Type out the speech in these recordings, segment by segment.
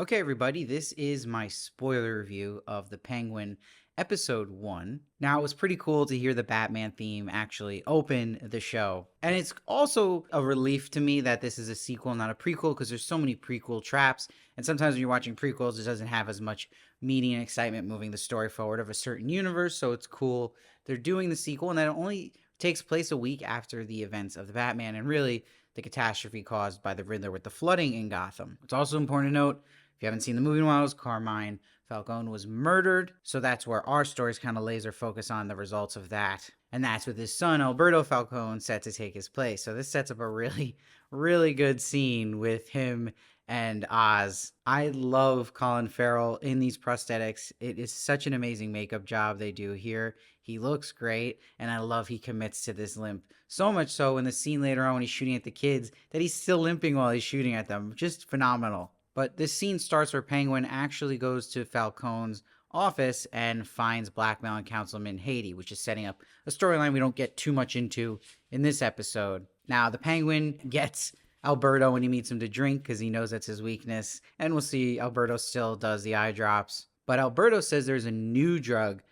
Okay, everybody, this is my spoiler review of The Penguin episode 1. Now, it was pretty cool to hear the Batman theme actually open the show. And it's also a relief to me that this is a sequel, not a prequel, because there's so many prequel traps. And sometimes when you're watching prequels, it doesn't have as much meaning and excitement moving the story forward of a certain universe. So it's cool they're doing the sequel, and that only takes place a week after the events of the Batman and really the catastrophe caused by the Riddler with the flooding in Gotham. It's also important to note, if you haven't seen the movie in a while, Carmine Falcone was murdered. So that's where our stories kind of laser focus on the results of that. And that's with his son, Alberto Falcone, set to take his place. So this sets up a really, really good scene with him and Oz. I love Colin Farrell in these prosthetics. It is such an amazing makeup job they do here. He looks great, and I love he commits to this limp. So much so in the scene later on when he's shooting at the kids that he's still limping while he's shooting at them. Just phenomenal. But this scene starts where Penguin actually goes to Falcone's office and finds blackmail and Councilman Haiti, which is setting up a storyline we don't get too much into in this episode. Now, the Penguin gets Alberto when he meets him to drink because he knows that's his weakness. And we'll see Alberto still does the eye drops. But Alberto says there's a new drug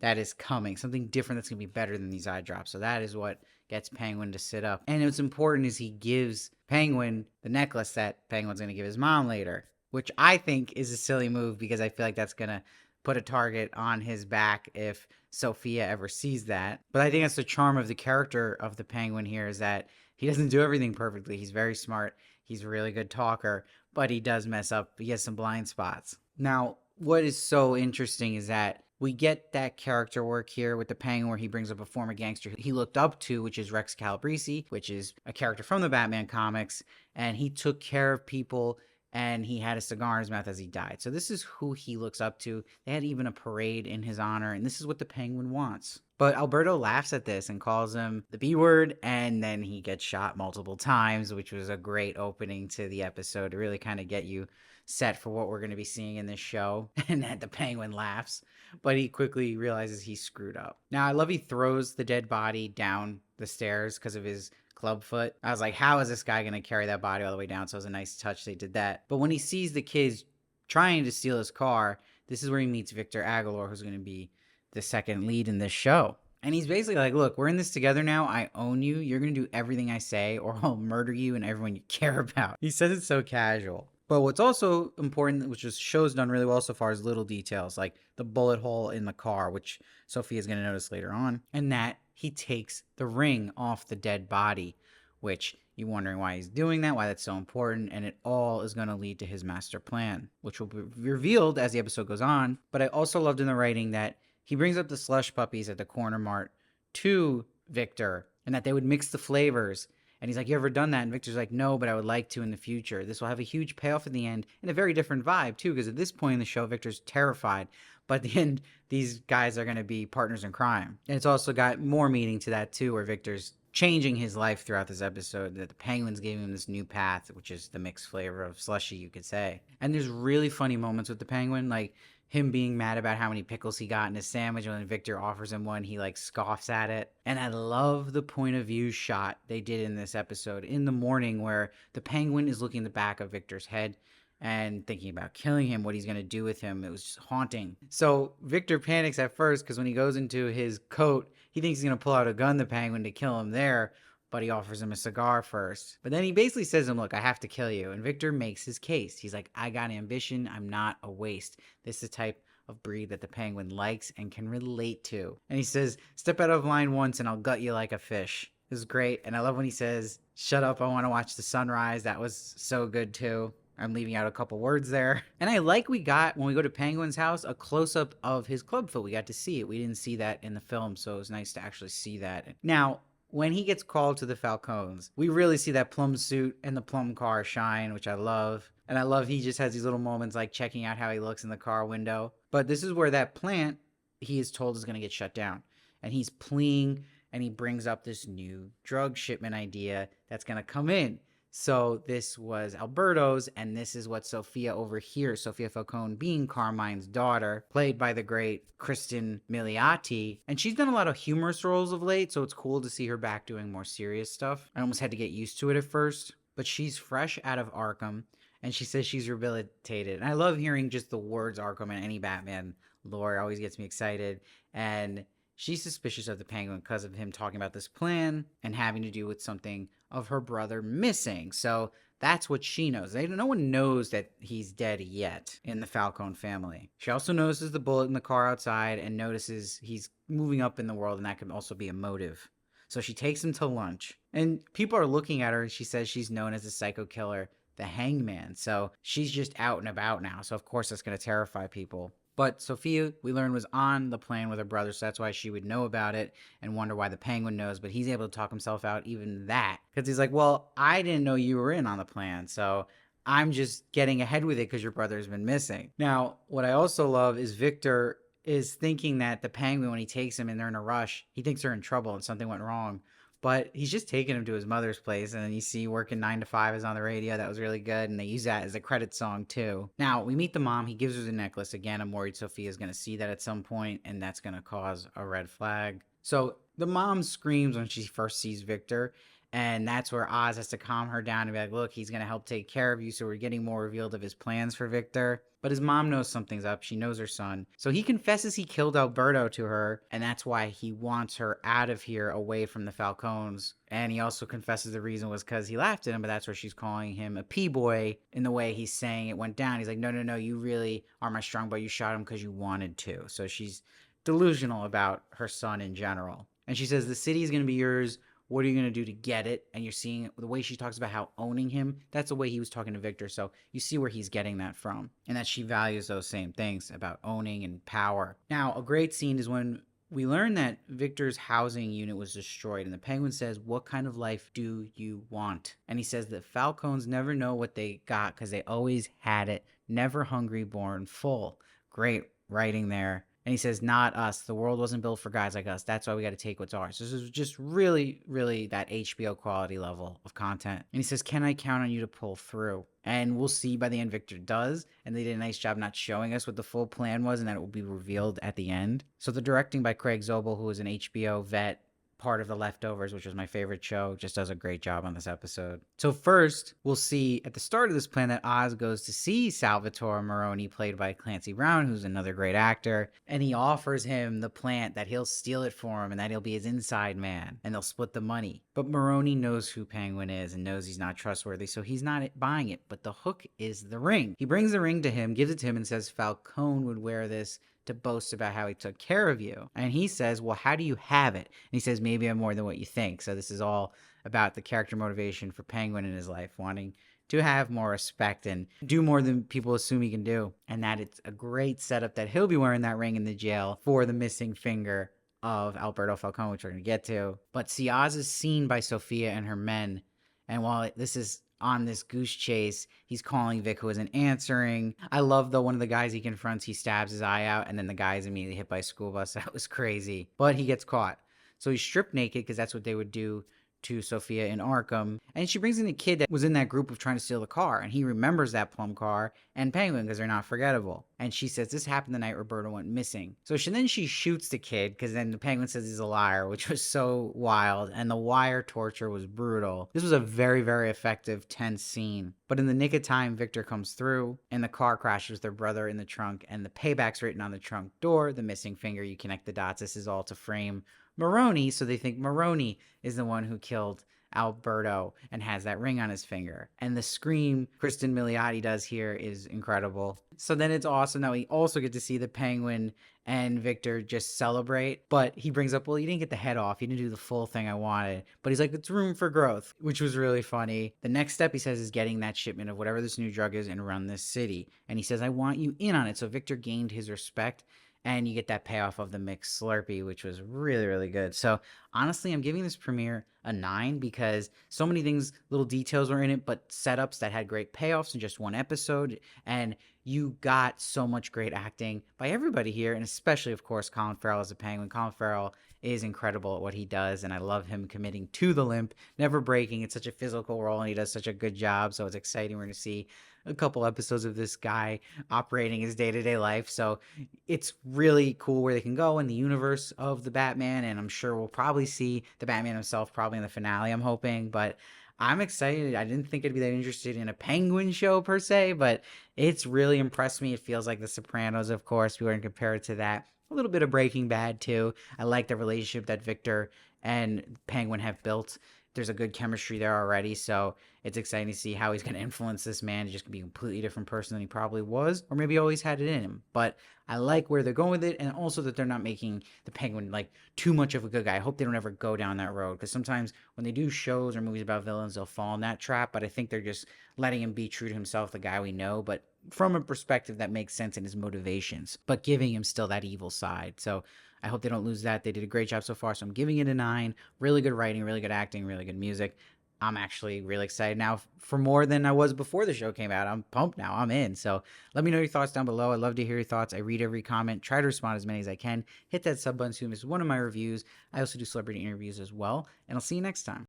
that is coming, something different that's going to be better than these eye drops. So that is what gets Penguin to sit up. And what's important is he gives Penguin the necklace that Penguin's going to give his mom later, which I think is a silly move because I feel like that's going to put a target on his back if Sophia ever sees that. But I think that's the charm of the character of the Penguin here, is that he doesn't do everything perfectly. He's very smart. He's a really good talker, but he does mess up. He has some blind spots. Now, what is so interesting is that we get that character work here with the Penguin where he brings up a former gangster he looked up to, which is Rex Calabrese, which is a character from the Batman comics, and he took care of people and he had a cigar in his mouth as he died. So this is who he looks up to. They had even a parade in his honor, and this is what the Penguin wants. But Alberto laughs at this and calls him the B word, and then he gets shot multiple times, which was a great opening to the episode to really kind of get you set for what we're going to be seeing in this show. And then the Penguin laughs, but he quickly realizes he's screwed up. Now, I love he throws the dead body down the stairs because of his club foot. I was like, how is this guy going to carry that body all the way down? So it was a nice touch they did that. But when he sees the kids trying to steal his car, this is where he meets Victor Aguilar, who's going to be the second lead in this show. And he's basically like, look, we're in this together now. I own you. You're going to do everything I say or I'll murder you and everyone you care about. He says it so casual. But what's also important, which is show's done really well so far, is little details like the bullet hole in the car, which Sophia's going to notice later on, and that he takes the ring off the dead body, which you're wondering why he's doing that, why that's so important, and it all is going to lead to his master plan, which will be revealed as the episode goes on. But I also loved in the writing that he brings up the slush puppies at the corner mart to Victor and that they would mix the flavors. And he's like, you ever done that? And Victor's like, no, but I would like to in the future. This will have a huge payoff in the end and a very different vibe, too, because at this point in the show, Victor's terrified. But at the end, these guys are going to be partners in crime. And it's also got more meaning to that, too, where Victor's changing his life throughout this episode, that the Penguin's giving him this new path, which is the mixed flavor of slushy, you could say. And there's really funny moments with the Penguin, like him being mad about how many pickles he got in his sandwich. When Victor offers him one, he like scoffs at it. And I love the point of view shot they did in this episode in the morning where the Penguin is looking in the back of Victor's head and thinking about killing him, what he's going to do with him. It was just haunting. So Victor panics at first because when he goes into his coat, he thinks he's going to pull out a gun, the Penguin, to kill him there. But he offers him a cigar first. But then he basically says to him, look, I have to kill you. And Victor makes his case. He's like, I got ambition. I'm not a waste. This is the type of breed that the Penguin likes and can relate to. And he says, step out of line once and I'll gut you like a fish. This is great. And I love when he says, shut up, I want to watch the sunrise. That was so good too. I'm leaving out a couple words there. And I like we got, when we go to Penguin's house, a close-up of his clubfoot. We got to see it. We didn't see that in the film, so it was nice to actually see that. Now, when he gets called to the Falcones, we really see that plum suit and the plum car shine, which I love. And I love he just has these little moments like checking out how he looks in the car window. But this is where that plant, he is told, is going to get shut down. And he's pleading, and he brings up this new drug shipment idea that's going to come in. So this was Alberto's, and this is what Sophia overhears. Sophia Falcone being Carmine's daughter, played by the great Cristin Milioti. And she's done a lot of humorous roles of late, so it's cool to see her back doing more serious stuff. I almost had to get used to it at first. But she's fresh out of Arkham, And she says she's rehabilitated. And I love hearing just the words Arkham in any Batman lore. It always gets me excited. And she's suspicious of the Penguin because of him talking about this plan and having to do with something of her brother missing. So that's what she knows. No one knows that he's dead yet in the Falcone family. She also notices the bullet in the car outside and notices he's moving up in the world, and that could also be a motive. So she takes him to lunch, and people are looking at her, and she says she's known as a psycho killer, the Hangman. So she's just out and about now. So of course that's going to terrify people. But Sophia, we learned, was on the plan with her brother, so that's why she would know about it and wonder why the Penguin knows. But he's able to talk himself out even that, because he's like, well, I didn't know you were in on the plan, so I'm just getting ahead with it because your brother's been missing. Now, what I also love is Victor is thinking that the Penguin, when he takes him and they're in a rush, he thinks they're in trouble and something went wrong. But he's just taking him to his mother's place, and then you see Working 9 to 5 is on the radio. That was really good, and they use that as a credit song too. Now, we meet the mom. He gives her the necklace. Again, I'm worried Sophia's going to see that at some point, and that's going to cause a red flag. So the mom screams when she first sees Victor, and that's where Oz has to calm her down and be like, look, he's going to help take care of you. So we're getting more revealed of his plans for Victor. But his mom knows something's up. She knows her son. So he confesses he killed Alberto to her, and that's why he wants her out of here, away from the Falcones. And he also confesses the reason was because he laughed at him, but that's where she's calling him a P-boy in the way he's saying it went down. He's like, no, you really are my strong boy. You shot him because you wanted to. So she's delusional about her son in general. And she says, the city is going to be yours. What are you going to do to get it? And you're seeing the way she talks about how owning him, that's the way he was talking to Victor. So you see where he's getting that from, and that she values those same things about owning and power. Now, a great scene is when we learn that Victor's housing unit was destroyed, and the Penguin says, what kind of life do you want? And he says that Falcones never know what they got because they always had it, never hungry, born full. Great writing there. And he says, not us. The world wasn't built for guys like us. That's why we got to take what's ours. This is just really, really that HBO quality level of content. And he says, can I count on you to pull through? And we'll see by the end Victor does. And they did a nice job not showing us what the full plan was, and that it will be revealed at the end. So the directing by Craig Zobel, who is an HBO vet, part of The Leftovers, which was my favorite show, just does a great job on this episode. So first, we'll see at the start of this plan that Oz goes to see Salvatore Maroni, played by Clancy Brown, who's another great actor, and he offers him the plant that he'll steal it for him and that he'll be his inside man, and they'll split the money. But Maroni knows who Penguin is and knows he's not trustworthy, so he's not buying it. But the hook is the ring. He brings the ring to him, gives it to him, and says Falcone would wear this to boast about how he took care of you. And he says, well, how do you have it? And he says, maybe I'm more than what you think. So this is all about the character motivation for Penguin in his life, wanting to have more respect and do more than people assume he can do. And that it's a great setup that he'll be wearing that ring in the jail for the missing finger of Alberto Falcone, which we're going to get to. But Oz is seen by Sophia and her men. And while this is on this goose chase, he's calling Vic, who isn't answering. I love, though, one of the guys he confronts, he stabs his eye out, and then the guy is immediately hit by a school bus. That was crazy. But he gets caught. So he's stripped naked, because that's what they would do to Sophia in Arkham. And she brings in a kid that was in that group of trying to steal the car, and he remembers that plum car and Penguin because they're not forgettable. And she says this happened the night Roberto went missing. So then she shoots the kid, because then the Penguin says he's a liar, which was so wild. And the wire torture was brutal. This was a very, very effective, tense scene. But in the nick of time, Victor comes through, and the car crashes with their brother in the trunk, and the payback's written on the trunk door, the missing finger. You connect the dots. This is all to frame Maroni, so they think Maroni is the one who killed Alberto and has that ring on his finger. And the scream Cristin Milioti does here is incredible. So then it's awesome that we also get to see the Penguin and Victor just celebrate. But he brings up, well, you didn't get the head off. You didn't do the full thing I wanted. But he's like, it's room for growth, which was really funny. The next step, he says, is getting that shipment of whatever this new drug is and run this city. And he says, I want you in on it. So Victor gained his respect. And you get that payoff of the mixed Slurpee, which was really, really good. So honestly, I'm giving this premiere a 9 because so many things, little details were in it, but setups that had great payoffs in just one episode. And you got so much great acting by everybody here, and especially, of course, Colin Farrell as a Penguin. Colin Farrell is incredible at what he does, and I love him committing to the limp, never breaking. It's such a physical role, and he does such a good job. So it's exciting. We're going to see a couple episodes of this guy operating his day-to-day life. So it's really cool where they can go in the universe of the Batman, and I'm sure we'll probably see the Batman himself probably in the finale, I'm hoping. But I'm excited. I didn't think I'd be that interested in a Penguin show per se, but it's really impressed me. It feels like The Sopranos, of course. We were going to compare it to that. A little bit of Breaking Bad, too. I like the relationship that Victor and Penguin have built. There's a good chemistry there already, so it's exciting to see how he's going to influence this man. He's just going to be a completely different person than he probably was, or maybe always had it in him. But I like where they're going with it, and also that they're not making the Penguin like too much of a good guy. I hope they don't ever go down that road, because sometimes when they do shows or movies about villains, they'll fall in that trap. But I think they're just letting him be true to himself, the guy we know, but from a perspective that makes sense in his motivations, but giving him still that evil side. So I hope they don't lose that. They did a great job so far, so I'm giving it a 9. Really good writing, really good acting, really good music. I'm actually really excited now for more than I was before the show came out. I'm pumped now. I'm in. So let me know your thoughts down below. I'd love to hear your thoughts. I read every comment, try to respond as many as I can. Hit that sub button so you miss one of my reviews. I also do celebrity interviews as well. And I'll see you next time.